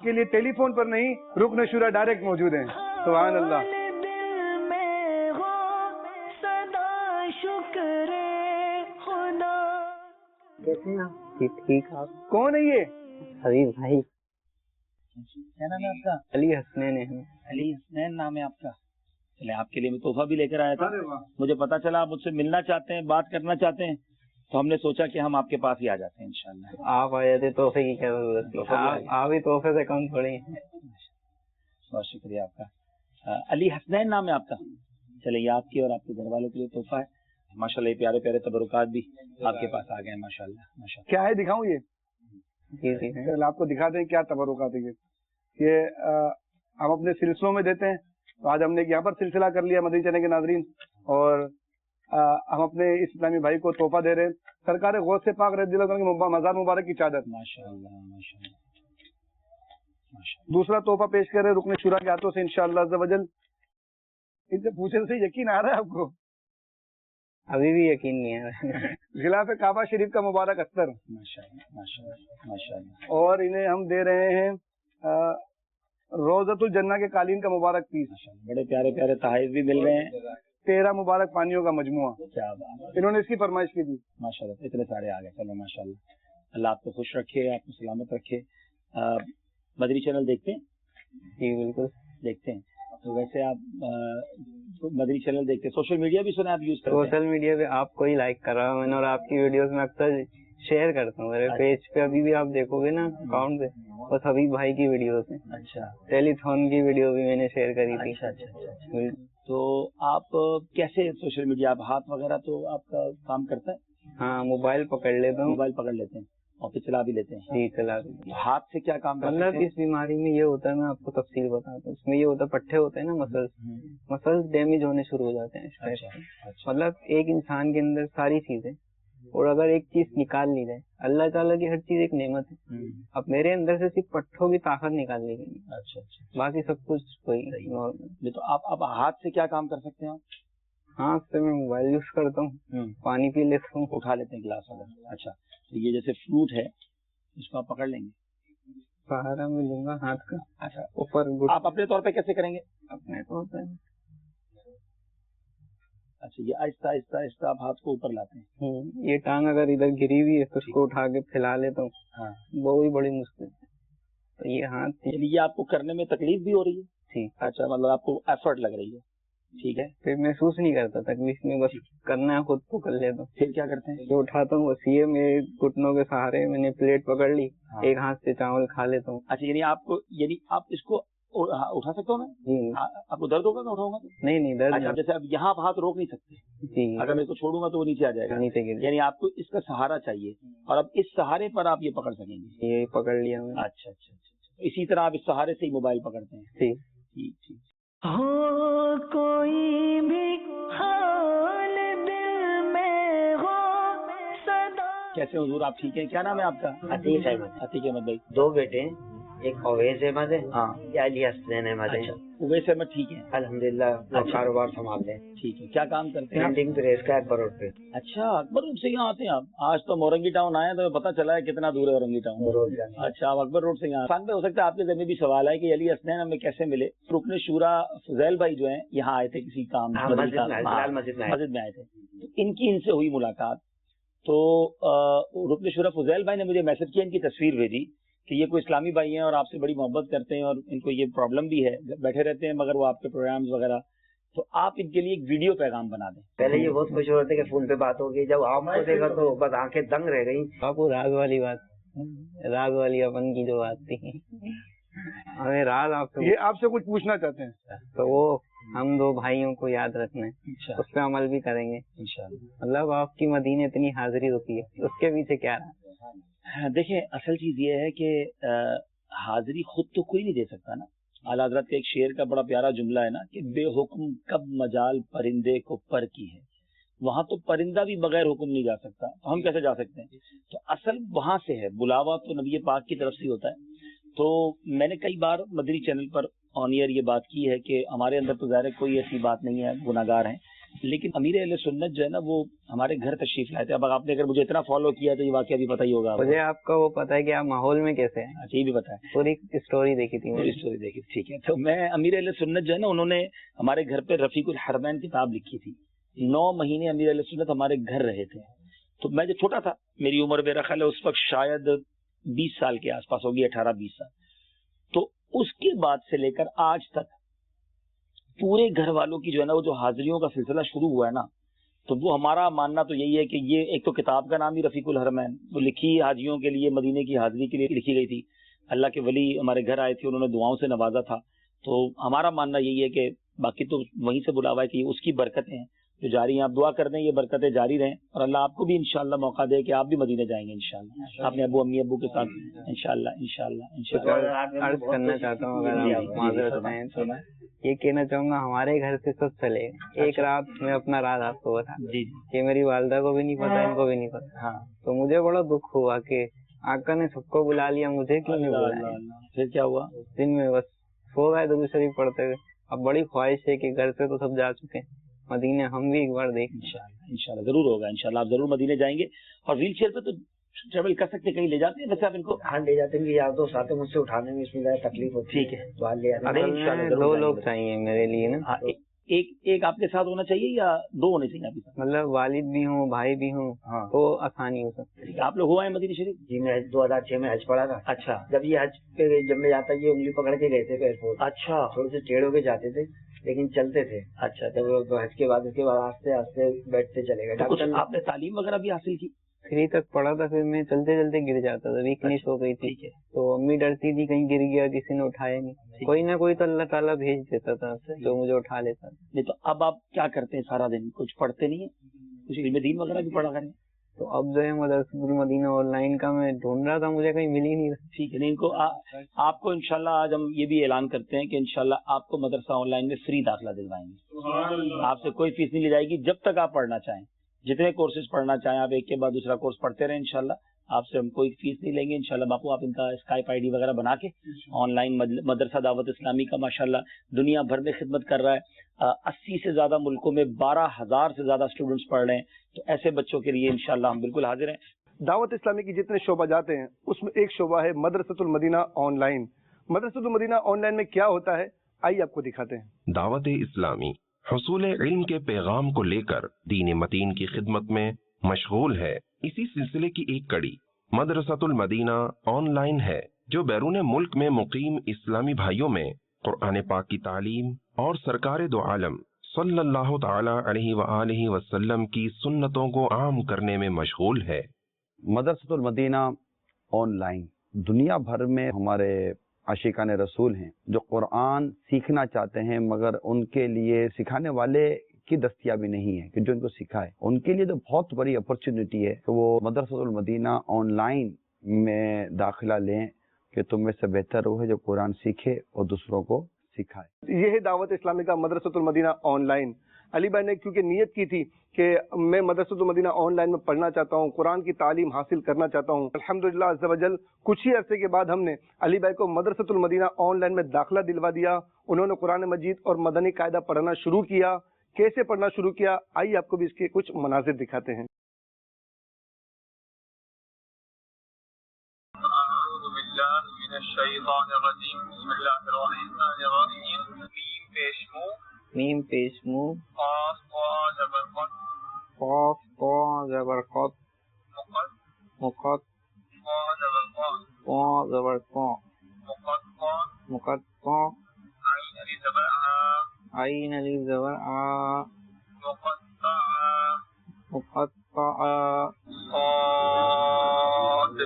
کے لیے ٹیلی فون پر نہیں رکن شورا ڈائریکٹ موجود ہیں. سبحان اللہ. کیسے ہیں آپ؟ ٹھیک. آپ کون ہے یہ؟ حبیب بھائی. کیا نام ہے آپ کا؟ علی حسنین ہے. علی حسنین نام ہے آپ کا. چلے آپ کے لیے میں تحفہ بھی لے کر آیا تھا. مجھے پتا چلا آپ مجھ سے ملنا چاہتے ہیں، بات کرنا چاہتے ہیں، تو ہم نے سوچا کہ ہم آپ کے پاس ہی آ جاتے ہیں انشاءاللہ. آپ آ جاتے تحفے کی کیا ضرورت تھی؟ آپ ہی تحفے سے کم تھوڑی ہیں. بہت شکریہ آپ کا. علی حسنین نام ہے آپ کا. چلے یہ آپ کی اور آپ کے گھر والوں کے لیے تحفہ ہے. ماشاء اللہ یہ پیارے پیارے تبرکات بھی آپ کے پاس آ گئے ہیں. ماشاء اللہ. کیا ہے دکھاؤں یہ؟ جی آپ کو دکھا دیں کیا تبرکات ہے یہ ہم اپنے سلسلوں میں دیتے ہیں. تو آج ہم نے یہاں پر سلسلہ کر لیا مدنی چینل کے ناظرین، اور ہم اپنے اس اسلامی بھائی کو تحفہ دے رہے ہیں سرکار غوث پاک رضی اللہ عنہ کی مزار مبارک کی چادر. ماشاءاللہ. دوسرا تحفہ پیش کر رہے رکن شورا کے ہاتھوں سے انشاءاللہ عز و جل. ان سے پوچھنے سے یقین آ رہا ہے آپ کو؟ ابھی بھی یقین نہیں ہے. غلاف کعبہ شریف کا مبارک اختر. ماشاءاللہ. اور انہیں ہم دے رہے ہیں روضۃ الجنہ کے قالین کا مبارک پیس. بڑے پیارے پیارے تحائف بھی مل رہے ہیں. 13 مبارک پانیوں کا مجموعہ. کیا بات. انہوں نے اس کی فرمائش کی تھی. ماشاءاللہ اتنے سارے آ گئے. چلو ماشاءاللہ. اللہ آپ کو خوش رکھے، آپ کو سلامت رکھے. مدنی چینل دیکھتے ہیں؟ جی بالکل دیکھتے ہیں. تو ویسے آپ مدنی چینل دیکھتے ہیں، سوشل میڈیا بھی سنا آپ یوز کرتے ہیں؟ سوشل میڈیا پہ آپ کو ہی لائک کر رہا ہوں میں نے، اور آپ کی ویڈیوز میں اکثر شیئر کرتا ہوں. میرے پیج پہ ابھی بھی آپ دیکھو گے نا اکاؤنٹ پہ، بس حبیب بھائی کی ویڈیوز ہیں. اچھا. ٹیلی تھون کی ویڈیو بھی میں نے شیئر کری تھی. اچھا. تو آپ کیسے سوشل میڈیا، آپ ہاتھ وغیرہ تو آپ کا کام کرتا ہے؟ ہاں موبائل پکڑ لیتا ہوں. موبائل پکڑ لیتے ہیں اور پھر چلا بھی لیتے ہیں؟ جی چلا لیتے. ہاتھ سے کیا کام کرتے ہیں؟ مطلب اس بیماری میں یہ ہوتا ہے، میں آپ کو تفصیل بتاتا ہوں. اس میں یہ ہوتا ہے پٹھے ہوتے ہیں نا، مسلس ڈیمیج ہونے شروع ہو جاتے ہیں. مطلب ایک انسان کے اندر ساری چیزیں، اور اگر ایک چیز نکال لی جائے، اللہ تعالیٰ کی ہر چیز ایک نعمت ہے. اب میرے اندر سے صرف پٹھوں کی طاقت نکال لی گئی. اچھا. باقی سب کچھ کوئی نارمل. تو آپ ہاتھ سے کیا کام کر سکتے ہیں؟ ہاتھ سے میں موبائل یوز کرتا ہوں، پانی پی لیتا ہوں، اٹھا لیتے ہیں گلاس وغیرہ. اچھا. تو یہ جیسے فروٹ ہے اس کو آپ پکڑ لیں گے، سہارا میں لوں گا ہاتھ کا. اچھا. اوپر آپ اپنے طور پہ کیسے کریں گے؟ اپنے طور پہ. اچھا. یہ آہستہ آہستہ آہستہ آپ ہاتھ کو اوپر لاتے ہیں. یہ ٹانگ اگر ادھر گری ہوئی ہے تو اس کو اٹھا کے پھیلا لیتا ہوں. ہاں وہ بھی بڑی مشکل ہے. تو یہ ہاتھ یہ آپ کو کرنے میں تکلیف بھی ہو رہی ہے؟ ٹھیک. اچھا. مطلب آپ کو ایفرٹ لگ رہی ہے. ٹھیک ہے. پھر محسوس نہیں کرتا تکلیف میں، بس کرنا ہے خود کو کر لیتا ہوں. پھر کیا کرتے ہیں؟ جو اٹھاتا ہوں بس یہ میرے گھٹنوں کے سہارے میں نے پلیٹ پکڑ لی، ایک ہاتھ سے چاول کھا لیتا ہوں. اچھا. یعنی آپ اس کو اٹھا سکتا ہوں میں؟ جی. آپ کو درد ہوگا میں اٹھاؤں گا؟ نہیں درد. اچھا. جیسے اب یہاں آپ ہاتھ روک نہیں سکتے. جی. اگر میں اس کو چھوڑوں گا تو وہ نیچے آ جائے گا. نیچے گر. یعنی آپ کو اس کا سہارا چاہیے، اور اب اس سہارے پر آپ یہ پکڑ سکیں گے. یہ پکڑ لیا میں. اچھا. اسی طرح آپ اس سہارے سے ہی موبائل پکڑتے ہیں؟ ٹھیک. ہو کوئی بھی حال دل میں ہو صدا. کیسے حضور آپ ٹھیک ہیں؟ کیا نام ہے آپ کا؟ عتیق احمد. عتیق احمد بھائی. 2 بیٹے ہیں، ایک اویس احمد ہے، ہاں. یا علی حسنین احمد ہے. اویس احمد ٹھیک ہے الحمدللہ. کاروبار سنبھال رہے ہیں. ٹھیک ہے. کیا کام کرتے ہیں؟ پرنٹنگ پریس کا اکبر روڈ پہ. اچھا. اکبر روڈ سے یہاں آتے ہیں آپ؟ آج تو مورنگی ٹاؤن آئے تو پتا چلا ہے کتنا دور ہے اورنگی ٹاؤن. اچھا. آپ اکبر روڈ سے یہاں پہ. ہو سکتا ہے آپ کے ذہن میں بھی سوال ہے کہ علی حسنین ہمیں کیسے ملے؟ رکن شورا فضیل بھائی جو ہیں یہاں آئے تھے کسی کام، مسجد میں آئے تھے، ان کی ان سے ہوئی ملاقات. تو رکن شورا فضیل بھائی نے مجھے میسج کیا، ان کی تصویر بھیجی کہ یہ کوئی اسلامی بھائی ہیں اور آپ سے بڑی محبت کرتے ہیں، اور ان کو یہ پرابلم بھی ہے، بیٹھے رہتے ہیں مگر وہ آپ کے پروگرامز وغیرہ، تو آپ ان کے لیے ایک ویڈیو پیغام بنا دیں. پہلے یہ بہت خوش ہو رہے تھے کہ فون پہ بات ہوگی، جب آپ کو دیکھا تو بس آنکھیں دنگ رہ گئی. آپ کو راز والی بات، راز والی اپن کی جو بات تھی، ہمیں راز آپ سے کچھ پوچھنا چاہتے ہیں، تو وہ ہم 2 بھائیوں کو یاد رکھنا ہے، اس پہ عمل بھی کریں گے انشاءاللہ. مطلب آپ کی مدینے اتنی حاضری ہوتی ہے، اس کے پیچھے کیا رہا؟ دیکھیں اصل چیز یہ ہے کہ حاضری خود تو کوئی نہیں دے سکتا نا. اعلیٰ حضرت کے ایک شعر کا بڑا پیارا جملہ ہے نا کہ بے حکم کب مجال پرندے کو پر کی ہے. وہاں تو پرندہ بھی بغیر حکم نہیں جا سکتا، تو ہم کیسے جا سکتے ہیں؟ تو اصل وہاں سے ہے، بلاوا تو نبی پاک کی طرف سے ہوتا ہے. تو میں نے کئی بار مدنی چینل پر آن ایئر یہ بات کی ہے کہ ہمارے اندر تو ظاہر کوئی ایسی بات نہیں ہے، گناہگار ہیں، لیکن امیر اہل سنت جو ہے نا وہ ہمارے گھر تشریف لائے تھے. اب آپ نے اگر مجھے اتنا فالو کیا تو یہ واقعہ بھی پتہ ہی ہوگا. مجھے آپ کا وہ پتا ہے کہ آپ ماحول میں کیسے ہیں. اچھا یہ بھی پتا ہے. پوری اسٹوری دیکھی تھی پوری اسٹوری دیکھی. ٹھیک ہے. تو میں امیر اہل سنت جو ہے نا انہوں نے ہمارے گھر پہ رفیق الحرمین کتاب لکھی تھی. 9 مہینے امیر اہل سنت ہمارے گھر رہے تھے. تو میں جو چھوٹا تھا, میری عمر میرا خیال ہے اس وقت شاید 20 سال کے آس پاس ہوگی, 18-20 سال. تو اس کے بعد سے لے کر آج تک پورے گھر والوں کی جو ہے نا وہ جو حاضریوں کا سلسلہ شروع ہوا ہے نا, تو وہ ہمارا ماننا تو یہی ہے کہ یہ ایک تو کتاب کا نام ہی رفیق الحرمین, وہ لکھی حاجیوں کے لیے, مدینے کی حاضری کے لیے لکھی گئی تھی. اللہ کے ولی ہمارے گھر آئے تھے, انہوں نے دعاؤں سے نوازا تھا. تو ہمارا ماننا یہی ہے کہ باقی تو وہیں سے بلاوا ہے کہ اس کی برکتیں ہیں جو جاری ہیں. آپ دعا کر دیں یہ برکتیں جاری رہیں, اور اللہ آپ کو بھی انشاءاللہ موقع دے کہ آپ بھی مدینے جائیں گے انشاءاللہ اپنے ابو امی ابو کے ساتھ انشاءاللہ. عرض کرنا چاہتا ہوں, اگر آپ معذرت ہیں تو میں یہ کہنا چاہوں گا ہمارے گھر سے سب چلے گئے. ایک رات میں اپنا راز آپ کو بتا, جی کہ میری والدہ کو بھی نہیں پتا, ان کو بھی نہیں پتا. ہاں, تو مجھے بڑا دکھ ہوا کہ آقا نے سب کو بلا لیا, مجھے کیوں نہیں بلایا. پھر کیا ہوا؟ دن میں بس سو گئے درود شریف پڑھتے ہوئے. اب بڑی خواہش ہے کہ گھر سے تو سب جا چکے ہیں, مدینے ہم بھی ایک بار دیکھ. انشاءاللہ ضرور ہوگا. انشاءاللہ آپ ضرور مدینے جائیں گے. اور ویل چیئر پہ تو ٹریول کر سکتے, کہیں لے جاتے ہیں ویسے آپ ان کو؟ ہاں لے جاتے ہیں, یار دوست آتے ہیں مجھ سے اٹھانے میں اس میں زیادہ تکلیف ہوتی ہے. ٹھیک ہے, تو لے آتے ہیں. اصل میں 2 لوگ چاہیے میرے لیے نا. ایک آپ کے ساتھ ہونا چاہیے یا 2 ہونے چاہیے آپ کے ساتھ؟ مطلب والد بھی ہوں, بھائی بھی ہوں, تو آسانی ہو سکتی ہے. آپ لوگ ہوا ہے مدینہ شریف؟ جی میں 2006 میں حج پڑھا تھا. اچھا. جب یہ حج پہ جب میں جاتا یہ انگلی پکڑ کے گئے تھے ایئرپورٹ. اچھا. تھوڑے سے ٹیڑھ ہو کے جاتے تھے لیکن چلتے تھے. اچھا. جب حج کے بعد اس کے بعد آستے آستے بیٹھتے چلے گئے. ڈاکٹر آپ نے تعلیم وغیرہ بھی حاصل کی؟ 3 تک پڑھا تھا, پھر میں چلتے چلتے گر جاتا تھا, ویکنیس ہو گئی تھی. تو امی ڈرتی تھی کہیں گر گیا, کسی نے اٹھایا نہیں. کوئی نہ کوئی تو اللہ تعالیٰ بھیج دیتا تھا جو مجھے اٹھا لیتا تھا. نہیں تو اب آپ کیا کرتے ہیں سارا دن؟ کچھ پڑھتے نہیں ہیں؟ کچھ علم دین وغیرہ بھی پڑھا کریں. تو اب جو ہے مدرسۃ المدینہ آن لائن کا میں ڈھونڈ رہا تھا, مجھے کہیں مل ہی نہیں رہا. ٹھیک ہے. نہیں ان کو آپ کو انشاءاللہ آج ہم یہ بھی اعلان کرتے ہیں کہ انشاءاللہ آپ کو مدرسہ آن لائن میں فری داخلہ دلوائیں گے. آپ سے کوئی فیس نہیں لی جائے گی جب تک آپ پڑھنا چاہیں. جتنے کورسز پڑھنا چاہیں آپ ایک کے بعد دوسرا کورس پڑھتے رہیں انشاءاللہ. آپ سے ہم کوئی فیس نہیں لیں گے انشاءاللہ. باپو آپ ان کا اسکائپ آئی ڈی وغیرہ بنا کے آن لائن مدرسہ دعوت اسلامی کا ماشاءاللہ دنیا بھر میں خدمت کر رہا ہے. 80 سے زیادہ ملکوں میں 12,000 سے زیادہ اسٹوڈنٹس پڑھ رہے ہیں. تو ایسے بچوں کے لیے انشاءاللہ ہم بالکل حاضر ہیں. دعوت اسلامی کی جتنے شعبہ جاتے ہیں اس میں ایک شعبہ ہے مدرسۃ المدینہ آن لائن. مدرسۃ المدینہ آن لائن میں کیا ہوتا ہے آئیے آپ کو دکھاتے ہیں. دعوت اسلامی حصول علم کے پیغام کو لے کر دین متین کی خدمت میں مشغول ہے. اسی سلسلے کی ایک کڑی مدرسۃ المدینہ آن لائن ہے, جو بیرون ملک میں مقیم اسلامی بھائیوں میں قرآن پاک کی تعلیم اور سرکار دو عالم صلی اللہ تعالی علیہ وآلہ وسلم کی سنتوں کو عام کرنے میں مشغول ہے. مدرسۃ المدینہ آن لائن دنیا بھر میں ہمارے عاشقان رسول ہیں جو قرآن سیکھنا چاہتے ہیں, مگر ان کے لیے سکھانے والے کی دستیابی نہیں ہے کہ جو ان کو سکھائے. ان کے لیے تو بہت بڑی اپرچونٹی ہے کہ وہ مدرسۃ المدینہ آن لائن میں داخلہ لیں, کہ تم میں سے بہتر وہ ہے جو قرآن سیکھے اور دوسروں کو سکھائے. یہ ہے دعوت اسلامی کا مدرسۃ المدینہ آن لائن. علی بھائی نے کیونکہ نیت کی تھی کہ میں مدرسۃ المدینہ آن لائن میں پڑھنا چاہتا ہوں, قرآن کی تعلیم حاصل کرنا چاہتا ہوں. الحمدللہ عز و جل کچھ ہی عرصے کے بعد ہم نے علی بھائی کو مدرسۃ المدینہ آن لائن میں داخلہ دلوا دیا. انہوں نے قرآن مجید اور مدنی قاعدہ پڑھنا شروع کیا. کیسے پڑھنا شروع کیا آئیے آپ کو بھی اس کے کچھ مناظر دکھاتے ہیں. اعوذ باللہ من الشیطان الرجیم. بسم اللہ الرحمن الرحیم. میم پیش مو, قاف قا زبر قط, قاف قا زبر قط, مقط قا زبر قا, قا زبر قا, مقطع مقطع, عین الف زبر ع, عین الف زبر ع, مقطع مقطع, صاد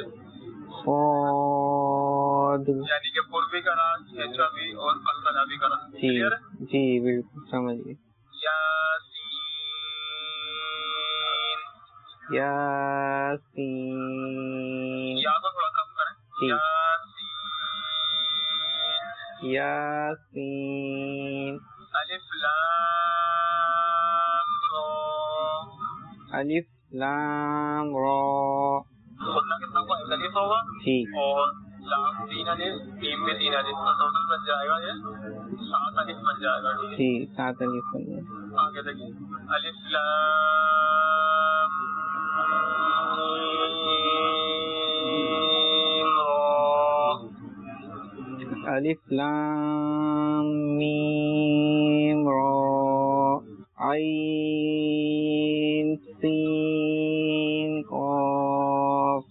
صاد. یعنی کہ قربی کا راز, کھینچا بھی اور قلقلہ بھی کا راز. جی جی بالکل سمجھ گئے. یاسین, یاسین, یا کو تھوڑا کم کریں. جی. یاسین, یاسین, الف لام را, الف لام را. سننا کتنا کو الف ہوگا جی. اور लाम 3 अलिफ, मीम में 3 अलिफ, तो टोटल बन जाएगा ये 7 अलिफ बन जाएगा। जी 7 अलिफ बन जाएगा। आगे देखिए, अलिफ लाम अलिफ लाम मीम रा आइन सीन क़ाफ।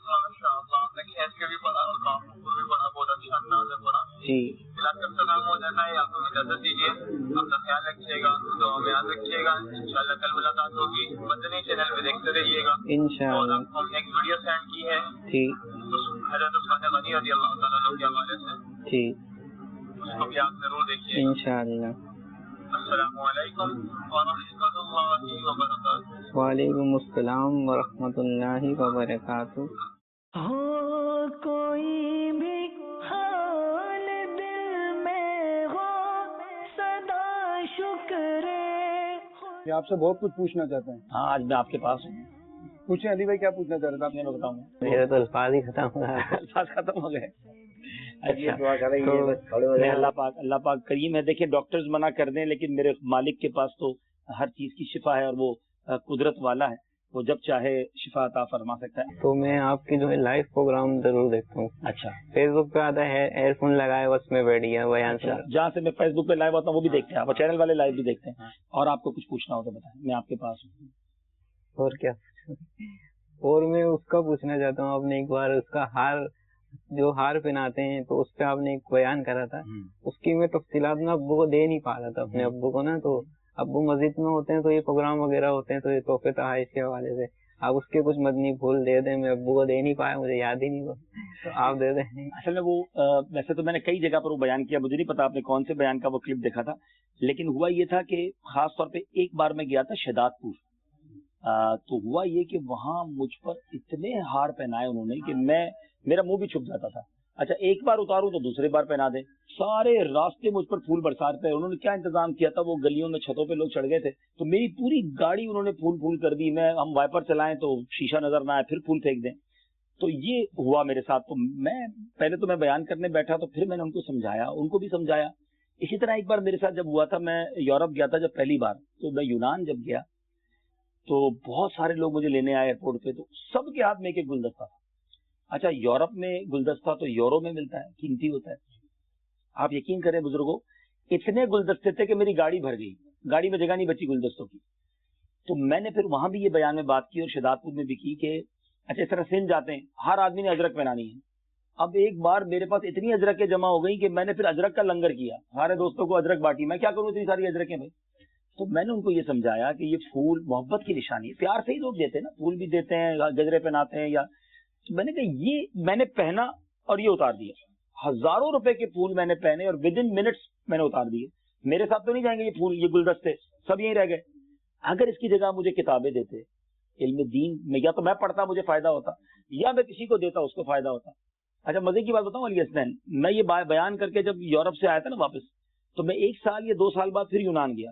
माशाअल्लाह, आपने खींच के भी पढ़ा और काफूर भी पढ़ा, बहुत अच्छा अंदाज से पढ़ा। जी कब तक काम हो जाता है, आप हमें इजाजत दीजिए, अपना ख्याल रखिएगा, तो हमें याद रखिएगा। इंशाल्लाह कल मुलाकात होगी, मदनी चैनल पे देखते रहिएगा। और इंशाअल्लाह। आपको हमने एक वीडियो सेंड की है ठीक हज़रत उस्मान गनी रज़ियल्लाहु ताला अन्हु के हवाले से, ठीक उसको भी आप जरूर देखिए। इंशाअल्लाह। अस्सलामु अलैकुम व रहमतुल्लाहि व बरकातुहू। वालेकुम अस्सलाम व रहमतुल्लाहि व बरकातुहू। हो कोई भी हाल दिल में हो सदा शुक्र ये आपसे बहुत कुछ पूछना चाहते हैं। हाँ, आज मैं आपके पास हूँ। पूछें अली भाई, क्या पूछना चाह रहे थे आप? मैं बताऊँ, मेरे तो अल्फाज ही खत्म हो गए। अल्फाज खत्म हो गए। ये अच्छा, दुआ करेंगे, तो बस खड़े हो मैं जाए। अल्लाह पाक करीम है। देखिए, डॉक्टर्स मना कर दें, लेकिन मेरे मालिक के पास तो हर चीज की शिफा है और वो कुदरत वाला है, वो जब चाहे शिफा अता फरमा सकता है। तो मैं आपकी जो है लाइव प्रोग्राम जरूर देखता हूँ। अच्छा, फेसबुक पे आता है, एयरफोन लगाए बस में बैठ गया बयान अच्छा, से। जहाँ से मैं फेसबुक पे लाइव आता हूँ वो भी देखते हैं आप, और चैनल वाले लाइव भी देखते हैं। और आपको कुछ पूछना हो तो बताएं, मैं आपके पास हूँ। और क्या और मैं उसका पूछना चाहता हूँ, आपने एक बार उसका हार जो हार पहनाते हैं तो उस पे आपने एक बयान करा था, उसकी मैं तफसीलात ना अब्बू को दे नहीं पा रहा था अपने अब्बू को ना, तो अब्बू मस्जिद में होते हैं तो ये प्रोग्राम वगैरह होते हैं तो ये तोहफे तहाइश के हवाले से आप उसके कुछ मदनी फूल दे दें। मैं अब्बू को दे नहीं पाया, मुझे याद ही नहीं हुआ, तो आप दे दें। असल में वो वैसे तो मैंने कई जगह पर वो बयान किया, मुझे नहीं पता आपने कौन से बयान का वो क्लिप देखा था, लेकिन हुआ ये था कि खास तौर पे एक बार मैं गया था शहदादपुर, तो हुआ ये कि वहां मुझ पर इतने हार पहनाए उन्होंने कि मेरा मुंह भी छुप जाता था। अच्छा, एक बार उतारूं तो दूसरी बार पहना दे, सारे रास्ते मुझ पर फूल बरसाते। उन्होंने क्या इंतजाम किया था, वो गलियों में छतों पे लोग चढ़ गए थे, तो मेरी पूरी गाड़ी उन्होंने फूल कर दी। हम वाइपर चलाएं तो शीशा नजर ना आए, फिर फूल फेंक दें। तो ये हुआ मेरे साथ। तो मैं बयान करने बैठा तो फिर मैंने उनको समझाया, उनको भी समझाया। इसी तरह एक बार मेरे साथ जब हुआ था, मैं यूरोप गया था जब पहली बार, तो मैं यूनान जब गया तो बहुत सारे लोग मुझे लेने आए एयरपोर्ट पे, तो सबके हाथ में एक गुलदस्ता था। अच्छा, यूरोप में गुलदस्ता तो यूरो में मिलता है, कीमती होता है। आप यकीन करें बुजुर्गों, इतने गुलदस्ते थे कि मेरी गाड़ी भर गई, गाड़ी में जगह नहीं बची गुलदस्तों की। तो मैंने फिर वहां भी ये बयान में बात की और शहदादपुर में भी की कि अच्छा, इस तरह सिंध जाते हैं, हर आदमी ने अजरक पहनानी है। अब एक बार मेरे पास इतनी अजरकें जमा हो गई कि मैंने फिर अजरक का लंगर किया, सारे दोस्तों को अजरक बांटी। मैं क्या करूं इतनी सारी अजरकें भाई? तो मैंने उनको ये समझाया कि ये फूल मोहब्बत की निशानी है, प्यार से ही लोग देते हैं ना, फूल भी देते हैं, गजरे पहनाते हैं। या तो मैंने कहा ये मैंने पहना और ये उतार दिया, हजारों रुपए के फूल मैंने पहने और विद इन मिनट्स मैंने उतार दिए। मेरे साथ तो नहीं जाएंगे ये फूल, ये गुलदस्ते सब यहीं रह गए। अगर इसकी जगह मुझे किताबें देते इल्म दीन में, या तो मैं पढ़ता मुझे फायदा होता, या मैं किसी को देता उसको फायदा होता। अच्छा, मजे की बात बताऊं अली हसनैन, मैं ये बयान करके जब यूरोप से आया था ना वापस, तो मैं 1 साल या 2 साल बाद फिर यूनान गया।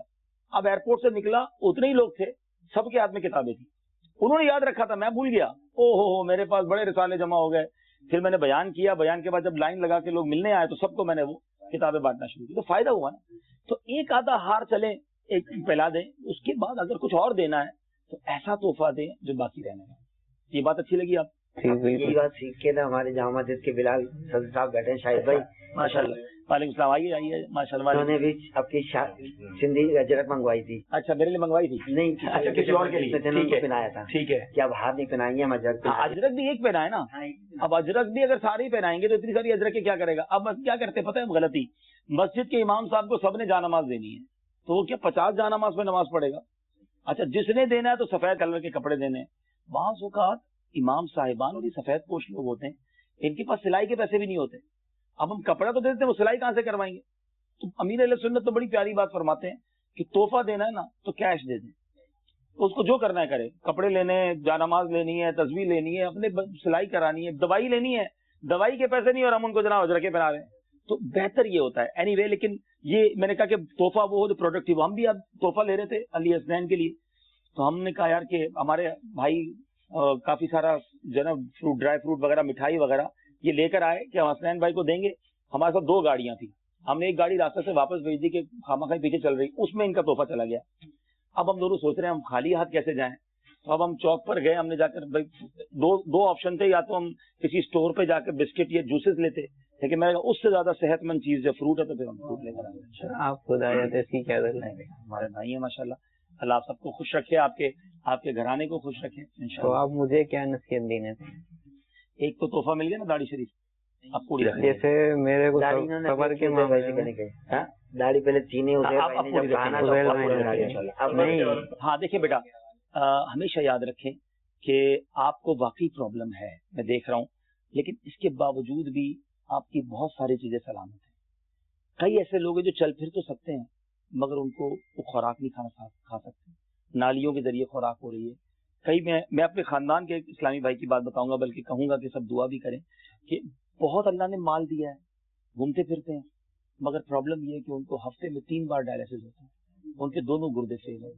अब एयरपोर्ट से निकला, उतने ही लोग थे, सबके हाथ में किताबें थी। उन्होंने याद रखा था, मैं भूल गया। ओहो, मेरे पास बड़े रिसाले जमा हो गए। फिर मैंने बयान किया, बयान के बाद जब लाइन लगा के लोग मिलने आए तो सबको मैंने वो किताबें बांटना शुरू की, तो फायदा हुआ ना। तो एक आधा हार चले, एक पहला दें, उसके बाद अगर कुछ और देना है तो ऐसा तोहफा दें जो बाकी रहने का। ये बात अच्छी लगी आप? यही बात सीख के ना हमारे जामा मस्जिद के बिलाल सदर साहब बैठे हैं, शाहिद भाई माशाल्लाह। वालेकुम सलाम, आइए आइए माशाल्लाह। उन्होंने भी आपकी सिंधी अजरक मंगवाई थी। अच्छा, मेरे लिए मंगवाई थी? नहीं, अच्छा, किसी और के लिए पहनाया था। ठीक है, क्या बाहर नहीं पहनाई है, अजरक अजरक भी एक पहना है ना। अब अजरक भी अगर सारे ही पहनाएंगे तो इतनी सारी अजरक क्या करेगा। अब क्या करते पता है गलती, मस्जिद के इमाम साहब को सबने जानमाज देनी है, तो वो क्या 50 जानमाज में नमाज पढ़ेगा। अच्छा, जिसने देना है तो सफेद कलर के कपड़े देने हैं। बाज़ औक़ात इमाम साहिबान और ये सफेद पोश लोग होते हैं, इनके पास सिलाई के पैसे भी नहीं होते। अब हम कपड़ा तो देते हैं, वो सिलाई कहां से करवाएंगे। तो अमीर अहले सुन्नत तो बड़ी प्यारी बात फरमाते हैं कि तोहफा देना है ना तो कैश दे दें, तो उसको जो करना है करे। कपड़े लेने, जानमाज लेनी है, तस्वीर लेनी है, अपने सिलाई करानी है, दवाई लेनी है, दवाई के पैसे नहीं और हम उनको जनाब अजरके बना रहे हैं, तो बेहतर ये होता है। एनीवे, लेकिन ये मैंने कहा कि तोहफा वो हो जो प्रोडक्टिव। हम भी अब तोहफा ले रहे थे अली हसनैन के लिए, तो हमने कहा यार कि हमारे भाई काफी सारा जो ना फ्रूट, ड्राई फ्रूट वगैरह, मिठाई वगैरह ये लेकर आए कि हम हसनैन भाई को देंगे। हमारे साथ 2 गाड़ियां थी, हमने एक गाड़ी रास्ते से वापस भेज दी कि खामखा पीछे चल रही, उसमें इनका तोहफा चला गया। अब हम दोनों सोच रहे हैं हम खाली हाथ कैसे जाएं। तो अब हम चौक पर गए, हमने जाकर भाई दो ऑप्शन थे, या तो हम किसी स्टोर पे जाकर बिस्किट या जूसेस लेते, लेकिन मैं उससे ज्यादा सेहतमंद चीज जो फ्रूट है तो फिर हम फ्रूट लेकर आए। आप खुद आए थे ऐसी क्या कर हमारे भाई है माशाल्लाह, अल्लाह आप सबको खुश रखे, आपके घराने को खुश रखे तो इंशाल्लाह। आप मुझे क्या नसीहत देने थे? एक तो तोहफा मिल गया ना दाढ़ी शरीफ, आप पूरी रखें। जैसे मेरे को दाढ़ी इन्होंने सबर के अपनी मामले वैसे में करनी चाहिए। दाढ़ी पहले चीनी उसे आप पूरी रखें। अब नहीं, हाँ देखिए बेटा, हमेशा याद रखें कि आपको वाकई प्रॉब्लम है, मैं देख रहा हूँ, लेकिन इसके बावजूद भी आपकी बहुत सारी चीजें सलामत हैं। कई ऐसे लोग हैं जो चल फिर तो सकते हैं मगर उनको वो खुराक नहीं खा सकते, नालियों के जरिए खुराक हो रही है। कई मैं अपने खानदान के इस्लामी भाई की बात बताऊंगा, बल्कि कहूंगा कि सब दुआ भी करें कि बहुत अल्लाह ने माल दिया है, घूमते फिरते हैं, मगर प्रॉब्लम ये है कि उनको हफ्ते में 3 बार डायलिसिस होता है, उनके दोनों गुर्दे फेल है।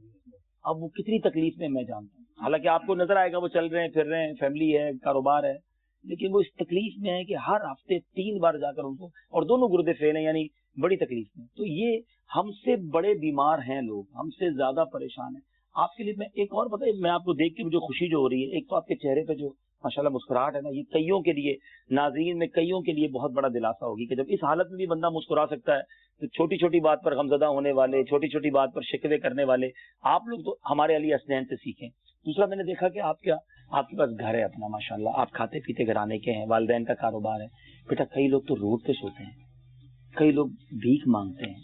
अब वो कितनी तकलीफ में मैं जानता हूँ, हालांकि आपको नजर आएगा वो चल रहे हैं फिर रहे हैं, फैमिली है, कारोबार है, लेकिन वो इस तकलीफ में है कि हर हफ्ते 3 बार जाकर उनको, और दोनों गुर्दे फेल हैं, यानी बड़ी तकलीफ में। तो ये हमसे बड़े बीमार हैं लोग, हमसे ज्यादा परेशान हैं। आपके लिए मैं एक और बताइए, मैं आपको देख के मुझे खुशी जो हो रही है, एक तो आपके चेहरे पे जो माशाल्लाह मुस्कुराहट है ना, ये कईयों के लिए, नाज़रीन में कईयों के लिए बहुत बड़ा दिलासा होगी कि जब इस हालत में भी बंदा मुस्कुरा सकता है, तो छोटी छोटी बात पर गमजदा होने वाले, छोटी छोटी बात पर शिकवे करने वाले आप लोग तो हमारे अली हसनैन से सीखें। दूसरा, मैंने देखा कि आपके पास घर है अपना माशाल्लाह, आप खाते पीते घराने के हैं, वालिदैन का कारोबार है। बेटा कई लोग तो रोड पे सोते हैं, कई लोग भीख मांगते हैं,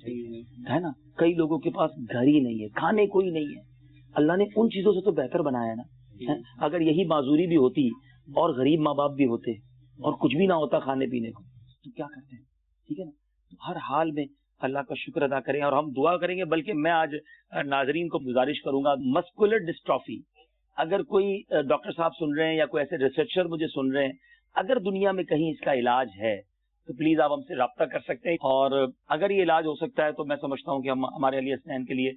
है ना, कई लोगों के पास घर ही नहीं है, खाने को ही नहीं है। अल्लाह ने उन चीजों से तो बेहतर बनाया है ना, है? अगर यही माजूरी भी होती और गरीब माँ बाप भी होते और कुछ भी ना होता खाने पीने को, तो क्या करते हैं? ठीक है ना, तो हर हाल में अल्लाह का शुक्र अदा करें और हम दुआ करेंगे। बल्कि मैं आज नाजरीन को गुजारिश करूंगा, मस्कुलर डिस्ट्रॉफी, अगर कोई डॉक्टर साहब सुन रहे हैं या कोई ऐसे रिसर्चर मुझे सुन रहे हैं, अगर दुनिया में कहीं इसका इलाज है तो प्लीज आप हमसे राब्ता कर सकते हैं, और अगर ये इलाज हो सकता है तो मैं समझता हूँ कि हम हमारे अली हसनैन के लिए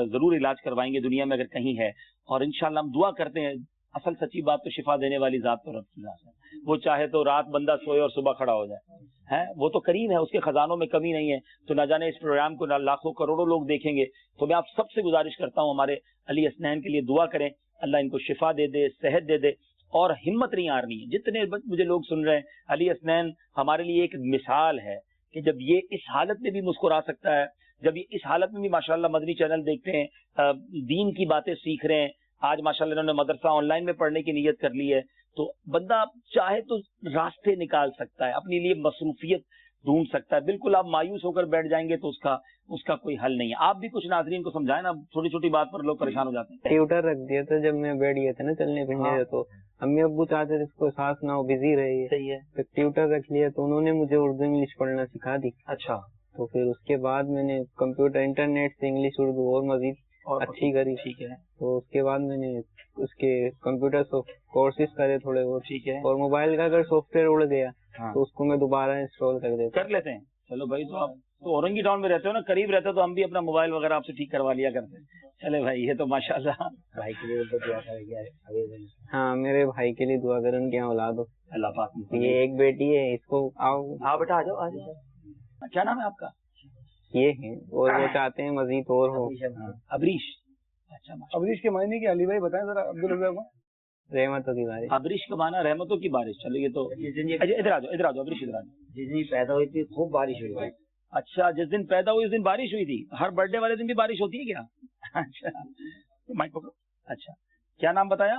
जरूर इलाज करवाएंगे दुनिया में अगर कहीं है। और इंशाल्लाह हम दुआ करते हैं, असल सच्ची बात तो शिफा देने वाली जात तो रब की जात है, वो चाहे तो रात बंदा सोए और सुबह खड़ा हो जाए, है वो तो करीम है, उसके खजानों में कमी नहीं है। तो ना जाने इस प्रोग्राम को ना लाखों करोड़ों लोग देखेंगे, तो मैं आप सबसे गुजारिश करता हूँ हमारे अली हसनैन के लिए दुआ करें, अल्लाह इनको शिफा दे दे, सेहत दे दे, और हिम्मत नहीं हारनी है। जितने मुझे लोग सुन रहे हैं, अली हसनैन हमारे लिए एक मिसाल है कि जब ये इस हालत में भी मुस्कुरा सकता है, जब ये इस हालत में भी माशाल्लाह मदनी चैनल देखते हैं, दीन की बातें सीख रहे हैं, आज माशाल्लाह इन्होंने मदरसा ऑनलाइन में पढ़ने की नीयत कर ली है, तो बंदा चाहे तो रास्ते निकाल सकता है, अपने लिए मसरूफियत ढूंढ सकता है। बिल्कुल आप मायूस होकर बैठ जाएंगे तो उसका कोई हल नहीं है। आप भी कुछ नाजरीन को समझाएं ना, छोटी छोटी बात पर लोग परेशान हो जाते हैं। ट्यूटर रख दिया था जब मैं बैठ गया था ना चलने फिरने, हाँ। तो अम्मी अब्बू चाहते थे इसको सांस ना हो, बिजी रही, सही है। तो ट्यूटर रख लिया, तो उन्होंने मुझे उर्दू इंग्लिश पढ़ना सिखा दी। अच्छा, तो फिर उसके बाद मैंने कंप्यूटर इंटरनेट से इंग्लिश उर्दू और मजीद अच्छी करी। ठीक है, तो उसके बाद मैंने उसके कंप्यूटर कोर्सेज करे थोड़े बहुत, ठीक है, और मोबाइल का अगर सॉफ्टवेयर उड़ गया हाँ। तो उसको मैं दोबारा इंस्टॉल कर देता कर लेते हैं। चलो भाई, तो आप तो औरंगी टाउन में रहते हो ना, करीब रहते हो, तो हम भी अपना मोबाइल वगैरह आपसे ठीक करवा लिया करते हैं। चले भाई, ये तो माशाल्लाह। भाई के लिए तो दुआ करेंगे। हाँ, मेरे भाई के लिए दुआ करें, उनके यहाँ औलाद हो। अल्लाह पाक। ये एक बेटी है, इसको आओ। हाँ बेटा, आ जाओ आ जाओ। क्या नाम है आपका? ये है, और वो चाहते हैं मजीद और हो। अबरीश। अच्छा, अबरीश के मायने की अली भाई बताएं जरा अब्दुल रज़ाक को। रहमतों की बारिश। अबरीश का माना रहमतों की बारिश। चलो ये तो इधर आ जाओ अबरीश, इधर आ जाओ। जिस दिन पैदा हुई थी खूब बारिश हुई थी। अच्छा, जिस दिन पैदा हुई उस दिन बारिश हुई थी? हर बर्थडे वाले दिन भी बारिश होती है क्या? अच्छा, माइक पकड़ो। अच्छा, क्या नाम बताया?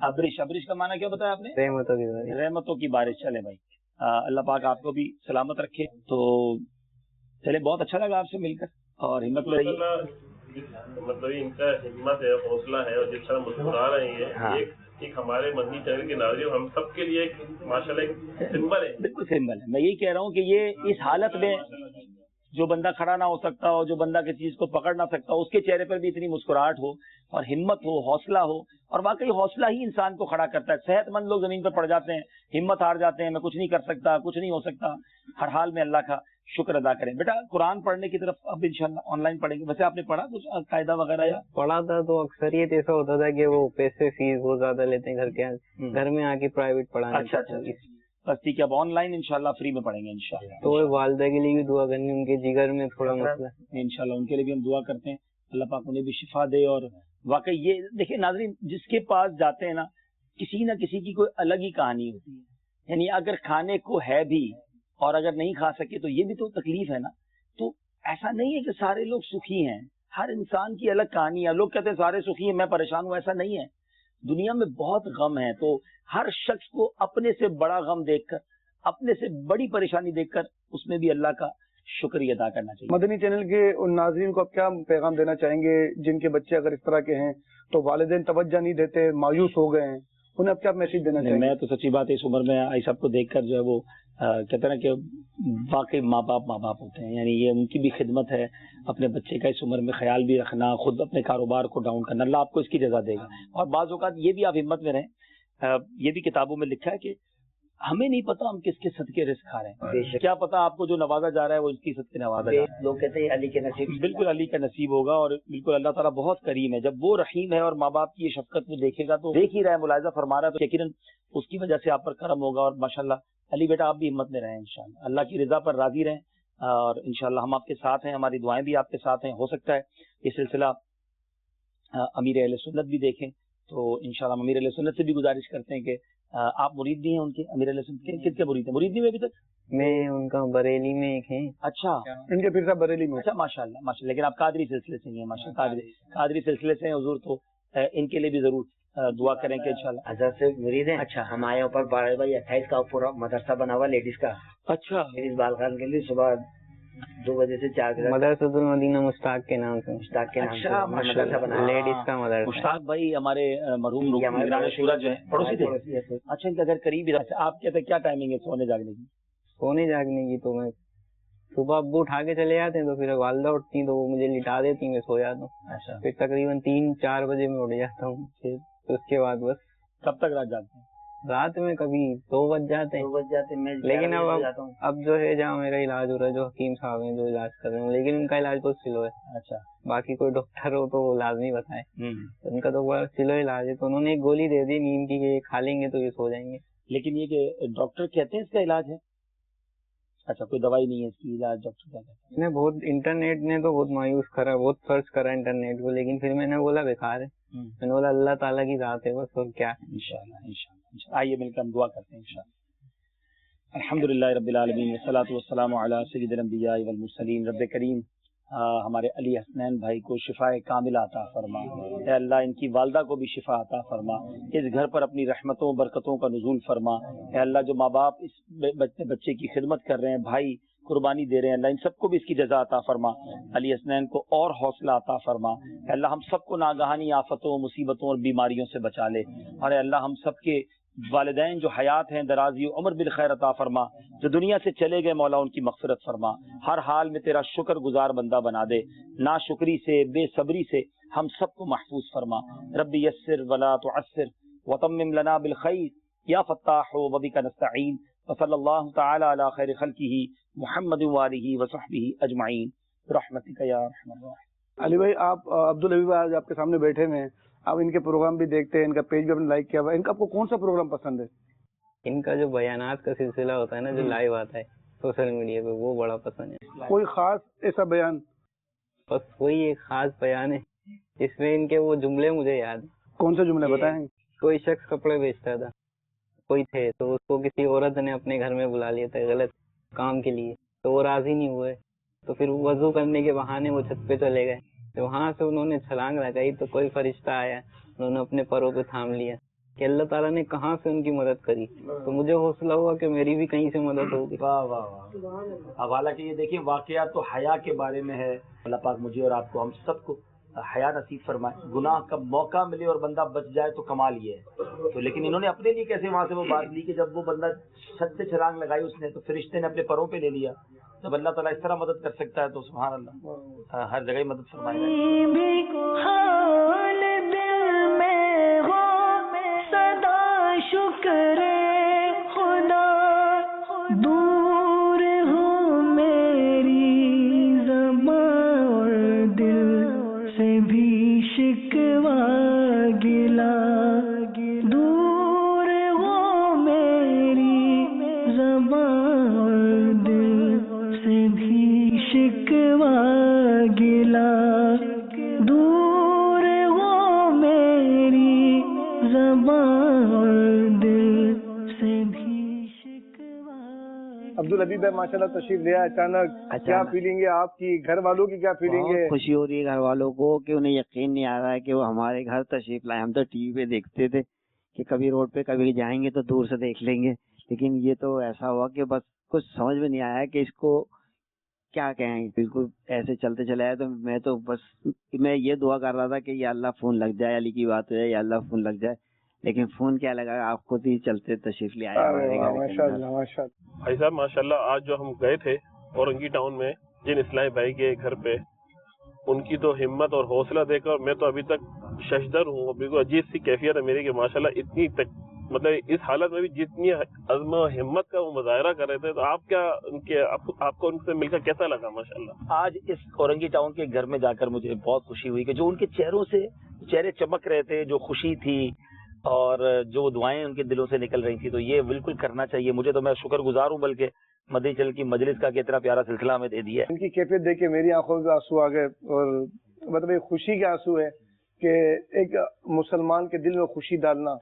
अबरीश। अबरीश का माना क्या बताया आपने? रहमतों की बारिश। रहमतों की बारिश। चले भाई, अल्लाह पाक आपको भी सलामत रखे। तो चले, बहुत अच्छा लगा आपसे मिलकर, और हिम्मत में रहिए। मतलब इनका हिम्मत है, हौसला है, और जिस तरह मुस्कुरा रहे हैं, हाँ। एक हमारे मदनी चैनल के नाज़रीन, हम सबके लिए एक माशाल्लाह एक सिंबल है। बिल्कुल सिंबल है। मैं यही कह रहा हूँ कि ये इस हालत में जो बंदा खड़ा ना हो सकता हो, जो बंदा किसी चीज को पकड़ ना सकता हो, उसके चेहरे पर भी इतनी मुस्कुराहट हो और हिम्मत हो, हौसला हो, और वाकई हौसला ही इंसान को खड़ा करता है। सेहतमंद लोग जमीन पर पड़ जाते हैं, हिम्मत हार जाते हैं, मैं कुछ नहीं कर सकता, कुछ नहीं हो सकता। हर हाल में अल्लाह का शुक्र अदा करें। बेटा कुरान पढ़ने की तरफ अब इंशाल्लाह ऑनलाइन पढ़ेंगे। वैसे आपने पढ़ा कुछ कायदा वगैरह या? पढ़ा था, तो अक्सरियत ऐसा होता था कि वो पैसे फीस बहुत ज्यादा लेते हैं घर के, घर में आके प्राइवेट पढ़ाने। अच्छा, بستی کے اب آن لائن انشاءاللہ فری میں پڑھیں گے انشاءاللہ. تو والدہ کے لیے بھی دعا کرنی, ان کے جگر میں تھوڑا مسئلہ انشاءاللہ ان کے لیے بھی ہم دعا کرتے ہیں, اللہ پاک انہیں بھی شفا دے. اور واقعی یہ دیکھیں ناظرین, جس کے پاس جاتے ہیں نا, کسی نہ کسی کی کوئی الگ ہی کہانی ہوتی ہے. یعنی اگر کھانے کو ہے بھی اور اگر نہیں کھا سکے تو یہ بھی تو تکلیف ہے نا. تو ایسا نہیں ہے کہ سارے لوگ سکھی ہیں, ہر انسان کی الگ کہانی ہے. لوگ کہتے ہیں سارے سکھی ہیں, میں پریشان ہوں, ایسا نہیں ہے. دنیا میں بہت غم ہے, تو ہر شخص کو اپنے سے بڑا غم دیکھ کر, اپنے سے بڑی پریشانی دیکھ کر اس میں بھی اللہ کا شکریہ ادا کرنا چاہیے. مدنی چینل کے ان ناظرین کو آپ کیا پیغام دینا چاہیں گے جن کے بچے اگر اس طرح کے ہیں تو والدین توجہ نہیں دیتے, مایوس ہو گئے ہیں, انہیں آپ کیا میسج دینا چاہیں گے؟ میں تو سچی بات ہے, اس عمر میں آئی صاحب کو دیکھ کر جو ہے وہ کہتے ہیں نا کہ واقعی ماں باپ ہوتے ہیں. یعنی یہ ان کی بھی خدمت ہے, اپنے بچے کا اس عمر میں خیال بھی رکھنا, خود اپنے کاروبار کو ڈاؤن کرنا. اللہ آپ کو اس کی جزا دے گا. اور بعض اوقات یہ بھی آپ ہمت میں رہیں, یہ بھی کتابوں میں لکھا ہے کہ ہمیں نہیں پتا ہم کس کے صدقے رزق کھا رہے ہیں. کیا پتا آپ کو جو نوازا جا رہا ہے وہ اس کی صدقے نوازا جا رہا ہے. لوگ کہتے ہیں علی کے نصیب, بالکل علی کا نصیب ہوگا. اور بالکل اللہ تعالیٰ بہت کریم ہے. جب وہ رحیم ہے اور ماں باپ کی یہ شفقت وہ دیکھے گا تو دیکھ ہی رہا ہے, ملاحظہ فرما رہا ہے, تو یقیناً اس کی وجہ سے آپ پر کرم ہوگا. اور ماشاءاللہ علی بیٹا آپ بھی ہمت میں رہیں, انشاءاللہ اللہ کی رضا پر راضی رہیں. اور انشاءاللہ ہم آپ کے ساتھ ہیں, ہماری دعائیں بھی آپ کے ساتھ ہیں. ہو سکتا ہے یہ سلسلہ امیر اہل سنت بھی دیکھیں, تو انشاءاللہ ہم امیر اہل سنت سے بھی گزارش کرتے ہیں کہ آپ مرید بھی ہیں ان کے, امیر علیہ السلام کے. کس کے مرید ہیں؟ مرید نہیں ہوئے ابھی تک؟ میں ان کا بریلی میں ایک ہیں. اچھا, ان کے پھر صاحب بریلی میں. اچھا ماشاءاللہ ماشاءاللہ. لیکن آپ قادری سلسلے سے ہی ہیں ماشاءاللہ, قادری سلسلے سے ہیں حضور, تو ان کے لیے بھی ضرور دعا کریں کہ انشاءاللہ. حضرت سے مرید ہیں. اچھا, ہمارے اوپر 12/28 کا پورا مدرسہ بنا ہوا لیڈیز کا. اچھا, لیڈیز بالخان کے لیے صبح 2 بجے سے 4 بجے مدرسۃ المدینہ مشتاق کے نام سے, مشتاق کے نام سے اچھا مدرسہ بنا ہے. لیڈیز کا مدرسہ. مشتاق بھائی ہمارے مرحوم نگران شورا جو ہے پڑوسی تھے. اچھا, ان کا گھر قریب ہی. آپ کہتے ہیں کیا ٹائمنگ ہے سونے جاگنے کی؟ سونے جاگنے کی تو میں صبح ابو اٹھا کے چلے جاتے ہیں, تو پھر والدہ اٹھتی تو وہ مجھے لٹا دیتی, میں سو جاتا ہوں. اچھا, پھر تقریباً 3-4 بجے میں اٹھ جاتا ہوں. پھر اس کے بعد بس. کب تک رات جاگتے ہیں؟ رات میں کبھی 2 بج جاتے ہیں. میں لیکن اب جو ہے جہاں میرا علاج ہو رہا ہے, جو حکیم صاحب ہیں جو علاج کر رہے ہیں, لیکن ان کا علاج بہت سلو ہے. اچھا, باقی کوئی ڈاکٹر ہو تو وہ لازمی بتائے, ان کا تو بڑا سلو علاج ہے. تو انہوں نے ایک گولی دے دی نیند کی کہ یہ کھا لیں گے تو یہ سو جائیں گے. لیکن یہ کہ ڈاکٹر کہتے ہیں اس کا علاج ہے؟ اچھا, کوئی دوائی نہیں ہے اس کی, علاج ڈاکٹر کیا کہتے ہیں؟ میں بہت انٹرنیٹ نے تو بہت مایوس کرا, بہت سرچ کرا انٹرنیٹ کو, لیکن پھر میں نے بولا بیکار ہے. میں نے بولا اللہ تعالیٰ کی ذات ہے بس, اور کیا ہے. انشاءاللہ. آئیے مل کر ہم دعا کرتے ہیں انشاءاللہ. الحمدللہ رب العالمین والصلاۃ والسلام علی سید الانبیاء والمرسلین. رب کریم ہمارے علی حسنین بھائی کو شفاء کاملہ عطا فرما. اے اللہ ان کی والدہ کو بھی شفا عطا فرما. اس گھر پر اپنی رحمتوں برکتوں کا نزول فرما. اے اللہ جو ماں باپ اس بچے کی خدمت کر رہے ہیں, بھائی قربانی دے رہے ہیں, اللہ ان سب کو بھی اس کی جزا عطا فرما. علی حسنین کو اور حوصلہ عطا فرما. اے اللہ ہم سب کو ناگہانی آفتوں, مصیبتوں اور بیماریوں سے بچا لے. اور اے اللہ ہم سب کے والدین جو حیات ہیں درازی عمر بالخیر عطا فرما. جو دنیا سے چلے گئے مولا ان کی مغفرت فرما. ہر حال میں تیرا شکر گزار بندہ بنا دے. ناشکری سے, بے صبری سے ہم سب کو محفوظ فرما. ربی یسر ولا تعسر وتمم لنا بالخیر یا فتاح وبک نستعین. وصلی اللہ تعالی علی خیر خلقہ محمد وآلہ وصحبہ اجمعین برحمتک یا ارحم الراحمین. علی بھائی, آپ عبدالحبیب آج آپ کے سامنے بیٹھے ہوئے ہیں, آپ ان کے پروگرام بھی دیکھتے ہیں, ان کا پیج بھی آپ نے لائک کیا ہوا ہے, ان کا آپ کو کون سا پروگرام پسند ہے؟ ان کا جو بیانات کا سلسلہ ہوتا ہے نا, جو لائیو آتا ہے سوشل میڈیا پہ, وہ بڑا پسند ہے. کوئی خاص ایسا بیان؟ بس وہی ایک خاص بیان ہے جس میں ان کے وہ جملے مجھے یاد ہیں. کون سے جملے بتائیں؟ کوئی شخص کپڑے بیچتا تھا, کوئی تھے, تو اس کو کسی عورت نے اپنے گھر میں بلا لیا تھا غلط کام کے لیے, تو وہ راضی نہیں ہوئے, تو پھر وضو کرنے کے بہانے وہ چھت پہ چلے گئے. تو وہاں سے انہوں نے چھلانگ لگائی تو کوئی فرشتہ آیا, انہوں نے اپنے پروں پہ تھام لیا کہ اللہ تعالیٰ نے کہاں سے ان کی مدد کری. تو مجھے حوصلہ ہوا کہ میری بھی کہیں سے مدد ہوگی. واہ واہ واہ. اب حالانکہ یہ دیکھیں واقعات تو حیا کے بارے میں ہے. اللہ پاک مجھے اور آپ کو, ہم سب کو حیا نصیب فرمائے. گناہ کا موقع ملے اور بندہ بچ جائے تو کمال یہ ہے. تو لیکن انہوں نے اپنے لیے کیسے وہاں سے وہ بات لی کہ جب وہ بندہ چھت سے چھلانگ لگائی اس نے, تو فرشتے نے اپنے پروں پہ لے لیا. جب اللہ تعالیٰ اس طرح مدد کر سکتا ہے تو سبحان اللہ, ہر جگہ ہی مدد فرمائے گا. حال دل میں ہو سدا شکر خدا, دور ہو میری زبان اور دل سے بھی شکوا گلا, دور ہو میری और दिल से भी शिकवा। अब्दुल हबीब भाई माशाल्लाह तशरीफ ले आए अचानक, क्या फीलिंग है आपकी, घर वालों की क्या फीलिंग है? खुशी हो रही है घर वालों को कि उन्हें यकीन नहीं आ रहा है कि वो हमारे घर तशरीफ लाए। हम तो टीवी पे देखते थे कि कभी रोड पे कभी जाएंगे तो दूर से देख लेंगे, लेकिन ये तो ऐसा हुआ कि बस कुछ समझ में नहीं आया कि इसको क्या कहें। बिल्कुल ऐसे चलते चले आए, तो मैं ये दुआ कर रहा था कि या अल्लाह फोन लग जाए, अली की बात है, या अल्लाह फोन लग जाए, लेकिन फोन क्या लगा, आप खुद ही चलते तशरीफ ले आए हमारे घर। माशाल्लाह माशाल्लाह। भाई साहब माशाल्लाह, आज जो हम गए थे औरंगी टाउन में जिन इस्लामी भाई के घर पे, उनकी तो हिम्मत और हौसला देखकर मैं तो अभी तक शशदर हूँ। बिल्कुल अजीब सी कैफियत है मेरी कि माशाल्लाह इतनी तक, मतलब इस हालत में भी जितनी अज़्म और हिम्मत का वो मुजाहरा कर रहे थे, तो आप क्या आपको उनसे मिलकर कैसा लगा? माशाल्लाह आज इस औरंगी टाउन के घर में जाकर मुझे बहुत खुशी हुई कि जो उनके चेहरों से चेहरे चमक रहे थे, जो खुशी थी और जो दुआएं उनके दिलों से निकल रही थी, तो ये बिल्कुल करना चाहिए मुझे। तो मैं शुक्रगुजार हूँ बल्कि मदनी चैनल की मजलिस का कि इतना प्यारा सिलसिला हमें दे दिया है। इनकी कैफियत देख के मेरी आंखों में आंसू आ गए, और मतलब ये खुशी के आंसू है कि एक मुसलमान के दिल में खुशी डालना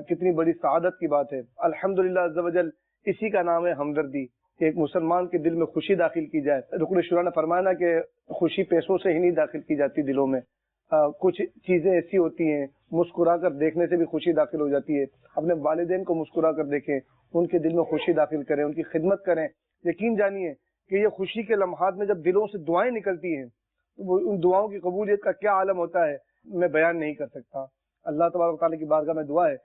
कितनी बड़ी सआदत की बात है। अल्हम्दुलिल्लाह अज़्ज़ व जल, इसी का नाम है हमदर्दी, कि एक मुसलमान के दिल में खुशी दाखिल की जाए। रुकन शुरा ने फरमाया ना कि खुशी पैसों से ही नहीं दाखिल की जाती दिलों में, कुछ चीजें ऐसी होती हैं मुस्कुरा कर देखने से भी खुशी दाखिल हो जाती है। अपने वालिदैन को मुस्कुरा कर देखें, उनके दिल में खुशी दाखिल करें, उनकी खिदमत करें। यकीन जानिए कि ये खुशी के लम्हात में जब दिलों से दुआएं निकलती हैं, तो उन दुआओं की कबूलियत का क्या आलम होता है मैं बयान नहीं कर सकता। अल्लाह तबारक व तआला की बारगाह में दुआ है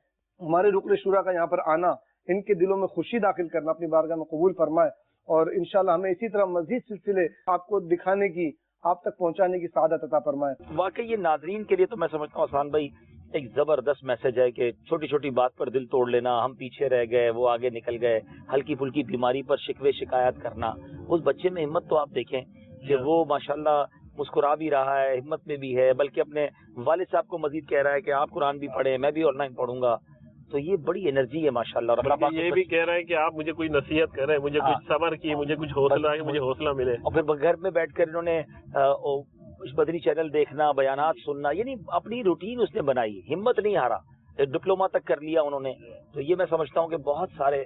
हमारे रुकन शुरा का यहाँ पर आना, इनके दिलों में खुशी दाखिल करना अपनी बारगाह में कबूल फरमाए, और इंशाल्लाह हमें इसी तरह मजीद सिलसिले आपको दिखाने की, आप तक पहुंचाने की सादत अता फरमाए। वाकई ये नाजरीन के लिए तो मैं समझता हूँ आसान भाई एक जबरदस्त मैसेज है कि छोटी छोटी बात पर दिल तोड़ लेना, हम पीछे रह गए वो आगे निकल गए, हल्की फुल्की बीमारी पर शिकवे शिकायत करना। उस बच्चे में हिम्मत तो आप देखें कि वो माशाल्लाह मुस्कुरा भी रहा है, हिम्मत में भी है, बल्कि अपने वालिद साहब को मजीद कह रहा है कि आप कुरान भी पढ़ें, मैं भी ऑनलाइन पढ़ूंगा। तो ये बड़ी एनर्जी है माशाल्लाह। और ये भी कह रहे हैं कि आप मुझे कोई नसीहत करें, मुझे कुछ सब्र किए, मुझे कुछ हौसला है, मुझे हौसला मिले। और फिर घर में बैठकर इन्होंने बदरी चैनल देखना, बयानात सुनना, यानी अपनी रूटीन उसने बनाई, हिम्मत नहीं हारा, डिप्लोमा तक कर लिया उन्होंने। तो ये मैं समझता हूँ कि बहुत सारे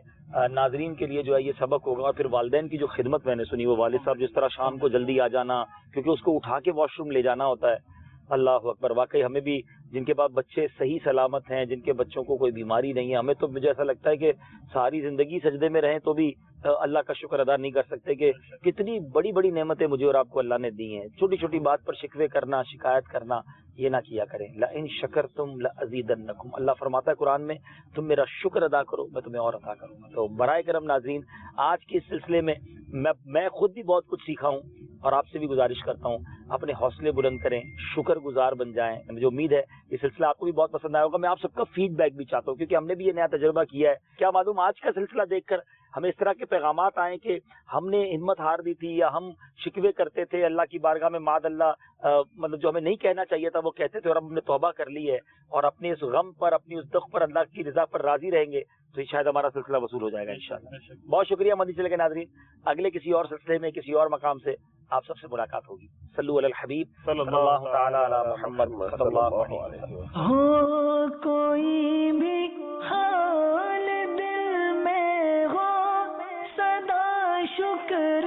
नाजरीन के लिए जो है ये सबक होगा। और फिर वालिदैन की जो खिदमत मैंने सुनी, वो वालिद साहब जिस तरह शाम को जल्दी आ जाना, क्योंकि उसको उठा के वॉशरूम ले जाना होता है। अल्लाह अकबर, वाकई हमें भी जिनके पास बच्चे सही सलामत हैं, जिनके बच्चों को कोई बीमारी नहीं है, हमें तो मुझे ऐसा लगता है कि सारी जिंदगी सजदे में रहें तो भी अल्लाह का शुक्र अदा नहीं कर सकते कि कितनी बड़ी बड़ी नेमतें मुझे और आपको अल्लाह ने दी हैं। छोटी छोटी बात पर शिकवे करना, शिकायत करना, ये ना किया करें। ला इन शकरतुम ला अज़ीदन्नकुम, अल्लाह फरमाता है कुरान में, तुम मेरा शुक्र अदा करो मैं तुम्हें और अता करूंगा। तो बराए करम नाज़रीन, आज के इस सिलसिले में मैं खुद भी बहुत कुछ सीखा हूँ, और आपसे भी गुजारिश करता हूँ अपने हौसले बुलंद करें, शुक्र गुजार बन जाएं। मुझे उम्मीद है ये सिलसिला आपको भी बहुत पसंद आया होगा। मैं आप सबका फीडबैक भी चाहता हूँ, क्योंकि हमने भी ये नया तजुर्बा किया है। क्या मालूम आज का सिलसिला देखकर हमें इस तरह के पैगामात आए कि हमने हिम्मत हार दी थी, या हम शिकवे करते थे अल्लाह की बारगाह में, माद अल्लाह मतलब जो हमें नहीं कहना चाहिए था वो कहते थे, और अब हमने तौबा कर ली है और अपने इस गम पर, अपनी उस दुख पर अल्लाह की रजा पर राजी रहेंगे, तो शायद हमारा सिलसिला वसूल हो जाएगा इंशाअल्लाह। बहुत शुक्रिया मदनी चैनल के नाज़रीन। अगले किसी और सिलसिले में किसी और मकाम से आप सबसे मुलाकात होगी। सल्लु अलल हबीब सल्लल्लाहु तआला अला मुहम्मद सल्लल्लाहु अलैहि वसल्लम। हो कोई भी हाल दिल में हो, सदा शुक्र